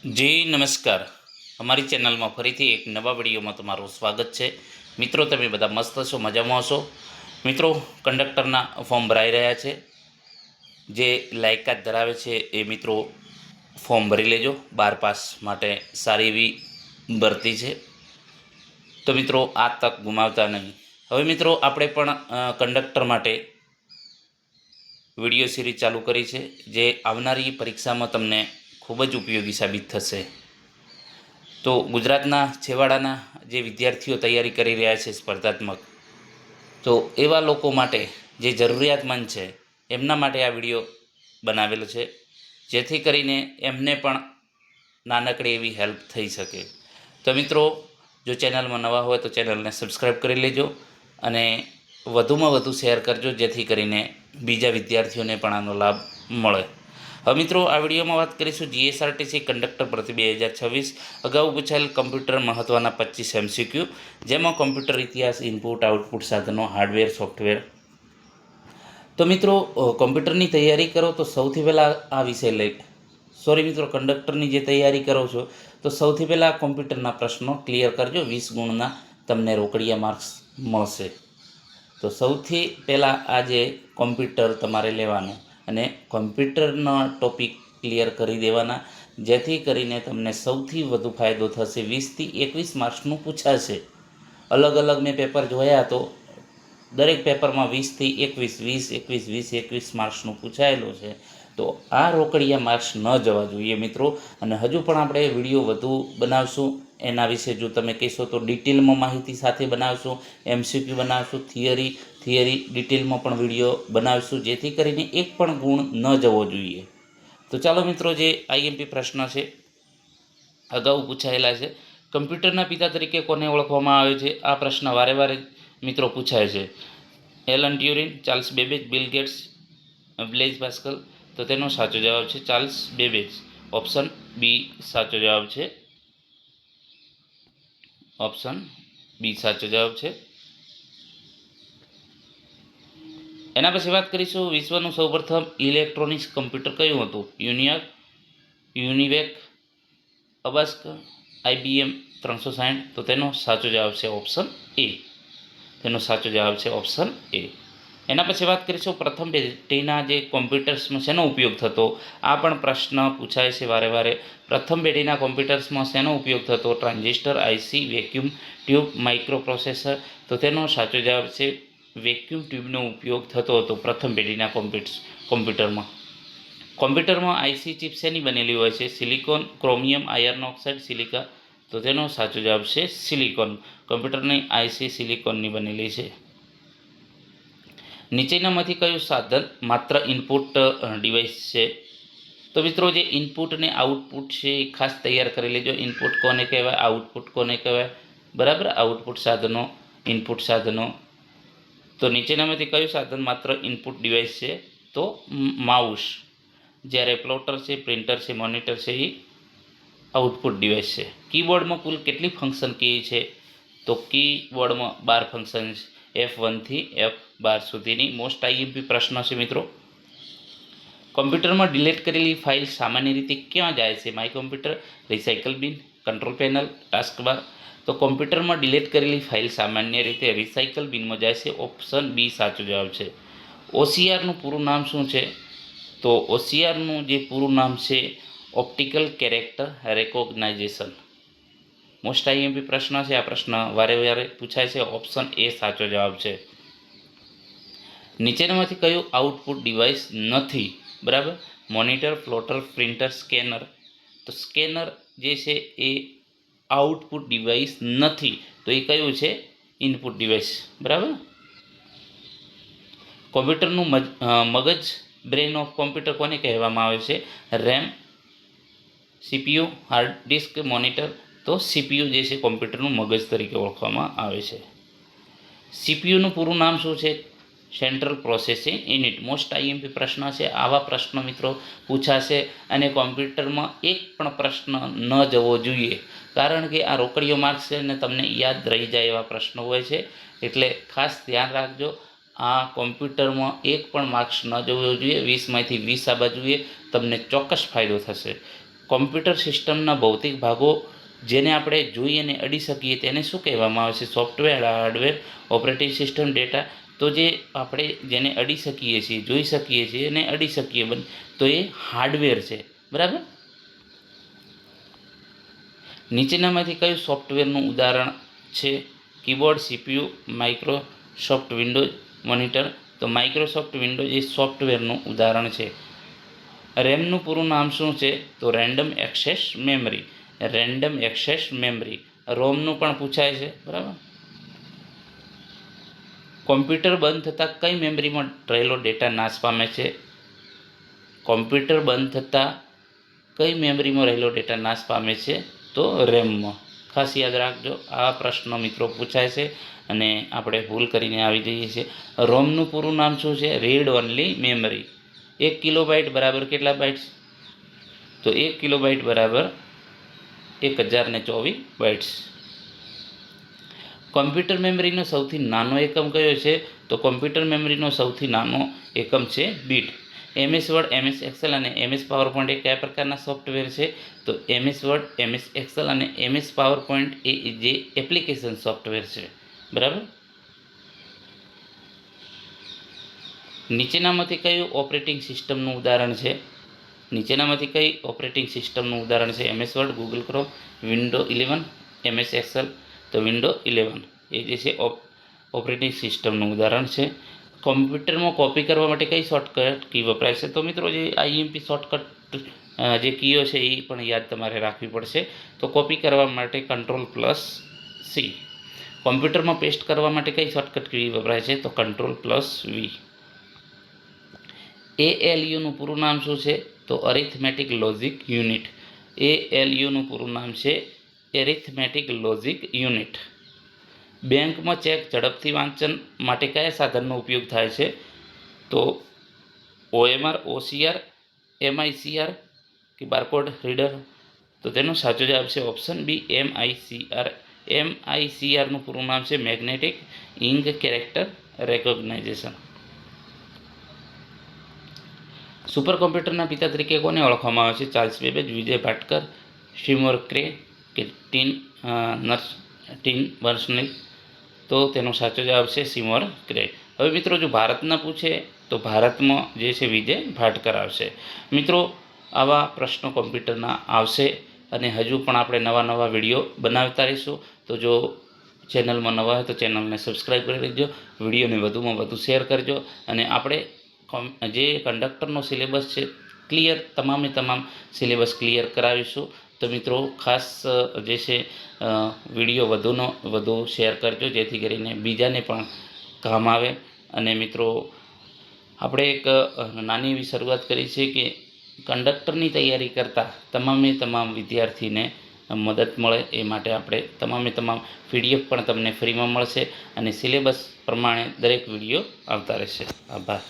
જી નમસ્કાર. અમારી ચેનલમાં ફરીથી એક નવા વિડીયોમાં તમારું સ્વાગત છે. મિત્રો, તમે બધા મસ્ત છો, મજામાં હશો? મિત્રો, કંડક્ટરના ફોર્મ ભરાઈ રહ્યા છે. જે લાયકાત ધરાવે છે એ મિત્રો ફોર્મ ભરી લેજો. 12 પાસ માટે સારી એવી ભરતી છે, તો મિત્રો આ તક ગુમાવતા નહીં. હવે મિત્રો આપણે પણ કંડક્ટર માટે વિડીયો સિરીઝ ચાલુ કરી છે, જે આવનારી પરીક્ષામાં તમને ખૂબ જ ઉપયોગી સાબિત થશે. તો ગુજરાતના છેવાડાના જે વિદ્યાર્થીઓ તૈયારી કરી રહ્યા છે સ્પર્ધાત્મક, તો એવા લોકો માટે જે જરૂરિયાતમંદ છે એમના માટે આ વિડીયો બનાવેલો છે, જેથી કરીને એમને પણ નાનકડી એવી હેલ્પ થઈ શકે. તો મિત્રો, જો ચેનલમાં નવા હોય તો ચેનલને સબસ્ક્રાઈબ કરી લેજો અને વધુમાં વધુ શેર કરજો, જેથી કરીને બીજા વિદ્યાર્થીઓને પણ આનો લાભ મળે. હવે મિત્રો, આ વિડીયોમાં વાત કરીશું જીએસઆરટીસી કંડક્ટર ભરતી 2026 અગાઉ પૂછાયેલ કમ્પ્યુટર મહત્ત્વના 25 MCQ, જેમાં કમ્પ્યુટર ઇતિહાસ, ઇનપુટ આઉટપુટ સાધનો, હાર્ડવેર, સોફ્ટવેર. તો મિત્રો, કમ્પ્યુટરની તૈયારી કરો તો સૌથી પહેલાં આ વિષય કંડક્ટરની જે તૈયારી કરો છો તો સૌથી પહેલાં કોમ્પ્યુટરના પ્રશ્નો ક્લિયર કરજો. 20 ગુણના તમને રોકડિયા માર્ક્સ મળશે. તો સૌથી પહેલાં આજે કોમ્પ્યુટર તમારે લેવાનું અને કોમ્પ્યુટરના ટોપિક ક્લિયર કરી દેવાના, જેથી કરીને તમને સૌથી વધુ ફાયદો થશે. 20થી 21 માર્ક્સનું પૂછાશે. અલગ અલગ મેં પેપર જોયા તો દરેક પેપરમાં 20થી 21, 20, 21 માર્ક્સનું પૂછાયેલું છે. તો આ રોકડિયા માર્ક્સ ન જવા જોઈએ મિત્રો. અને હજુ પણ આપણે વિડીયો વધુ બનાવશું એના વિશે. જો તમે કહેશો તો ડિટેલમાં માહિતી સાથે બનાવશું, MCQ બનાવશું, થિયરી ડિટેલમાં પણ વિડીયો બનાવશું, જેથી કરીને એક પણ ગુણ ન જવો જોઈએ. તો ચાલો મિત્રો, જે IMP પ્રશ્ન છે અગાઉ પૂછાયેલા છે. કમ્પ્યુટરના પિતા તરીકે કોને ઓળખવામાં આવે છે? આ પ્રશ્ન વારે વારે મિત્રો પૂછાય છે. Alan Turing, Charles Babbage, Bill Gates, Blaise Pascal. તો તેનો સાચો જવાબ છે ચાર્લ્સ બેબેજ. ઓપ્શન બી સાચો જવાબ છે. ઓપ્શન બી સાચો જવાબ છે. એના પછી વાત કરીશું, વિશ્વનું સૌપ્રથમ ઇલેક્ટ્રોનિક્સ કમ્પ્યુટર કયું હતું? યુનિવેક, અબાસ્ક, IBM 360. તો તેનો સાચો જવાબ છે ઓપ્શન એ. તેનો સાચો જવાબ છે ઓપ્શન એ. એના પછી વાત કરીશું, પ્રથમ પેઢીના જે કોમ્પ્યુટર્સમાં શેનો ઉપયોગ થતો? આ પણ પ્રશ્ન પૂછાય છે વારે વારે. પ્રથમ પેઢીના કોમ્પ્યુટર્સમાં શેનો ઉપયોગ થતો? Transistor, IC, vacuum tube, micro processor. તો તેનો સાચો જવાબ છે વેક્યુમ ટ્યુબનો ઉપયોગ થતો હતો પ્રથમ પેઢીના કોમ્પ્યુટરમાં IC ચિપ શેની બનેલી હોય છે? Silicon, chromium, iron oxide, silica. તો તેનો સાચો જવાબ છે સિલિકોન. કમ્પ્યુટરની IC સિલિકોનની બનેલી છે. નીચેનામાંથી કયું સાધન માત્ર ઇનપુટ ડિવાઇસ છે? તો મિત્રો, જે ઇનપુટ અને આઉટપુટ છે એ ખાસ તૈયાર કરી લેજો. ઇનપુટ કોને કહેવાય, આઉટપુટ કોને કહેવાય? બરાબર, આઉટપુટ સાધનો, ઇનપુટ સાધનો. તો નીચેનામાંથી કયું સાધન માત્ર ઇનપુટ ડિવાઇસ છે? તો માઉસ. જ્યારે પ્લોટર છે, પ્રિન્ટર છે, મોનિટર છે એ આઉટપુટ ડિવાઇસ છે. કીબોર્ડમાં કુલ કેટલી ફંક્શન કી છે? તો કીબોર્ડમાં 12 ફંક્શન, F1 થી F12 સુધીની. મોસ્ટ IMP પ્રશ્ન છે મિત્રો. કોમ્પ્યુટરમાં ડિલીટ કરેલી ફાઇલ સામાન્ય રીતે ક્યાં જાય છે? માય કોમ્પ્યુટર, રિસાયકલ બિન, કંટ્રોલ પેનલ, ટાસ્કબાર. તો કોમ્પ્યુટરમાં ડિલીટ કરેલી ફાઇલ સામાન્ય રીતે રિસાયકલ બિનમાં જાય છે. ઓપ્શન બી સાચો જવાબ છે. OCRનું પૂરું નામ શું છે? તો OCRનું જે પૂરું નામ છે optical character recognisation. Most IMP પ્રશ્ન છે. આ પ્રશ્ન વારે વારે પૂછાય છે. ઓપ્શન એ સાચો જવાબ છે. નીચેનામાંથી કયું આઉટપુટ ડિવાઇસ નથી? બરાબર, મોનિટર, પ્લોટર, પ્રિન્ટર, સ્કેનર. તો સ્કેનર જે છે એ આઉટપુટ ડિવાઇસ નથી. તો એ કયું છે? Input device. બરાબર. કોમ્પ્યુટરનું મગજ, બ્રેન ઓફ કોમ્પ્યુટર કોને કહેવામાં આવે છે? RAM, CPU, hard disk, monitor. તો CPU જે છે કોમ્પ્યુટરનું મગજ તરીકે ઓળખવામાં આવે છે. CPUનું પૂરું નામ શું છે? Central processing unit. Most IMP પ્રશ્ન છે. આવા પ્રશ્નો મિત્રો પૂછાશે અને કોમ્પ્યુટરમાં એક પણ પ્રશ્ન ન જવો જોઈએ, કારણ કે આ રોકડીયો માર્ક્સ છે અને તમને યાદ રહી જાય એવા પ્રશ્નો હોય છે. એટલે ખાસ ધ્યાન રાખજો. આ કોમ્પ્યુટરમાં એક પણ માર્ક્સ ન જવો જોઈએ. 20માંથી 20 આવવા જોઈએ. તમને ચોક્કસ ફાયદો થશે. કોમ્પ્યુટર સિસ્ટમના ભૌતિક ભાગો જેને આપણે જોઈ અને અડી શકીએ તેને શું કહેવામાં આવે છે? Software, hardware, operating system, data. તો જે આપણે જેને અડી શકીએ છીએ, જોઈ શકીએ છીએ અને અડી શકીએ તો એ હાર્ડવેર છે. બરાબર. નીચેનામાંથી કયું સોફ્ટવેરનું ઉદાહરણ છે? Keyboard, CPU, Microsoft Windows, monitor. તો માઇક્રોસોફ્ટ વિન્ડોઝ એ સોફ્ટવેરનું ઉદાહરણ છે. રેમનું પૂરું નામ શું છે? તો random access memory. Random access memory. રોમનું પણ પૂછાય છે. બરાબર. કોમ્પ્યુટર બંધ થતાં કઈ મેમરીમાં રહેલો ડેટા નાશ પામે છે? કોમ્પ્યુટર બંધ થતાં કઈ મેમરીમાં રહેલો ડેટા નાશ પામે છે? તો રેમમાં. ખાસ યાદ રાખજો, આ પ્રશ્ન મિત્રો પૂછાય છે અને આપણે ભૂલ કરીને આવી જઈએ છીએ. રોમનું પૂરું નામ શું છે? Read only memory. 1 કિલોબાઇટ બરાબર કેટલા બાઇટ્સ? તો 1 કિલોબાઇટ બરાબર 1024 બાઇટ્સ. કોમ્પ્યુટર મેમરીનો સૌથી નાનો એકમ કયો છે? તો કોમ્પ્યુટર મેમરીનો સૌથી નાનો એકમ છે bit. MS word, MS Excel અને MS પાવરપોઈન્ટ એ કયા પ્રકારના સોફ્ટવેર છે? તો MS વર્ડ, MS એક્સેલ અને MS પાવરપોઈન્ટ એ જે એપ્લિકેશન સોફ્ટવેર છે. બરાબર. નીચેનામાંથી કયું ઓપરેટિંગ સિસ્ટમનું ઉદાહરણ છે? નીચેનામાંથી કઈ ઓપરેટિંગ સિસ્ટમનું ઉદાહરણ છે? MS word, Google Chrome, window 11, MS Excel. તો વિન્ડો 11 એ જે છે ઓપરેટિંગ સિસ્ટમનું ઉદાહરણ છે. કોમ્પ્યુટરમાં કોપી કરવા માટે કઈ શોર્ટકટ કી વપરાય છે? તો મિત્રો જે IMP શોર્ટકટ જે કીઓ છે એ પણ યાદ તમારે રાખવી પડશે. તો કોપી કરવા માટે Ctrl+C. કોમ્પ્યુટરમાં પેસ્ટ કરવા માટે કઈ શોર્ટકટ કી વપરાય છે? તો Ctrl+V. ALUનું પૂરું નામ શું છે? તો અરિથમેટિક લોજિક યુનિટ. ALUનું પૂરું નામ છે એરિથમેટિક લોજિક યુનિટ. બેંકમાં ચેક ઝડપથી વાંચન માટે કયા સાધનનો ઉપયોગ થાય છે? તો OMR, OCR, MICR કે બારકોડ રીડર. તો તેનો સાચો જવાબ છે ઓપ્શન બી, MICR. MICRનું પૂરું નામ છે magnetic ink character recognition. Super કોમ્પ્યુટરના પિતા તરીકે કોને ઓળખવામાં આવે છે? ચાર્લ્સ બેબેજ, વિજય ભાટકર, સિમોર ક્રે કે ટીન બર્નર્સ-લી. તો તેનો સાચો જવાબ છે સિમોર ક્રે. હવે મિત્રો જો ભારતના પૂછે તો ભારતમાં જે છે વિજય ભાટકર આવશે. મિત્રો આવા પ્રશ્નો કોમ્પ્યુટરના આવશે અને હજુ પણ આપણે નવા વિડીયો બનાવતા રહીશું. તો જો ચેનલમાં નવા હોય તો ચેનલને સબસ્ક્રાઈબ કરી લેજો, વિડીયોને વધુમાં વધુ શેર કરજો અને આપણે જે કંડક્ટરનો સિલેબસ છે ક્લિયર, તમામ સિલેબસ ક્લિયર કરાવીશું. તો મિત્રો ખાસ જે છે વિડીયો વધુ શેર કરજો જેથી કરીને બીજાને પણ કામ આવે. અને મિત્રો આપણે એક નાની એવી શરૂઆત કરી છે કે કંડક્ટરની તૈયારી કરતા તમામ વિદ્યાર્થીને મદદ મળે એ માટે આપણે તમામ PDF પણ તમને ફ્રીમાં મળશે અને સિલેબસ પ્રમાણે દરેક વિડીયો આવતા રહેશે. આભાર.